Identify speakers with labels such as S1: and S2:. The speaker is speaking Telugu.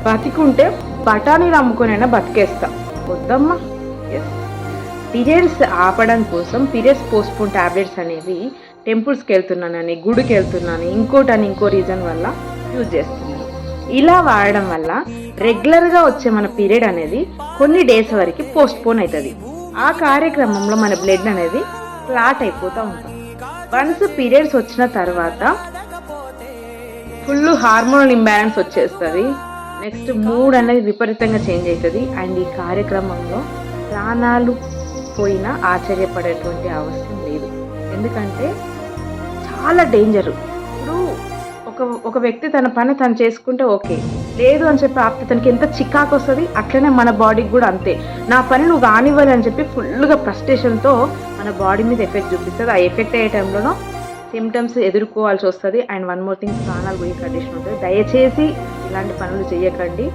S1: బతికుంటే బఠానీలు అమ్ముకొనైనా బతికేస్తా. వద్దమ్మా. ఎస్, పీరియడ్స్ ఆపడం కోసం పీరియడ్స్ పోస్ట్పోన్ టాబ్లెట్స్ అనేవి టెంపుల్స్కి వెళ్తున్నానని, గుడికి వెళ్తున్నాను, ఇంకోటని ఇంకో రీజన్ వల్ల యూజ్ చేస్తున్నాను. ఇలా వాడడం వల్ల రెగ్యులర్గా వచ్చే మన పీరియడ్ అనేది కొన్ని డేస్ వరకు పోస్ట్పోన్ అవుతుంది. ఆ కార్యక్రమంలో మన బ్లడ్ అనేది క్లాట్ అయిపోతూ ఉంటుంది. వన్స్ పీరియడ్స్ వచ్చిన తర్వాత ఫుల్ హార్మోనల్ ఇంబ్యాలెన్స్ వచ్చేస్తుంది. నెక్స్ట్ మూడ్ అనేది విపరీతంగా చేంజ్ అవుతుంది. అండ్ ఈ కార్యక్రమంలో ప్రాణాలు పోయినా ఆశ్చర్యపడేటువంటి అవసరం లేదు. ఎందుకంటే చాలా డేంజరు. ఇప్పుడు ఒక వ్యక్తి తన పని తను చేసుకుంటే ఓకే, లేదు అని చెప్పి ఆపితే తనకి ఎంత చికాకు వస్తుంది. అట్లనే మన బాడీకి కూడా అంతే. నా పని నువ్వు కానివ్వాలి అని చెప్పి ఫుల్గా ఫ్రస్ట్రేషన్తో మన బాడీ మీద ఎఫెక్ట్ చూపిస్తుంది. ఆ ఎఫెక్ట్ అయ్యే టైంలోనో సిమ్టమ్స్ ఎదుర్కోవాల్సి వస్తుంది. అండ్ వన్ మోర్ థింగ్, ప్రాణాలు పోయే కండిషన్ ఉంటుంది. దయచేసి ఇలాంటి పనులు చేయకండి.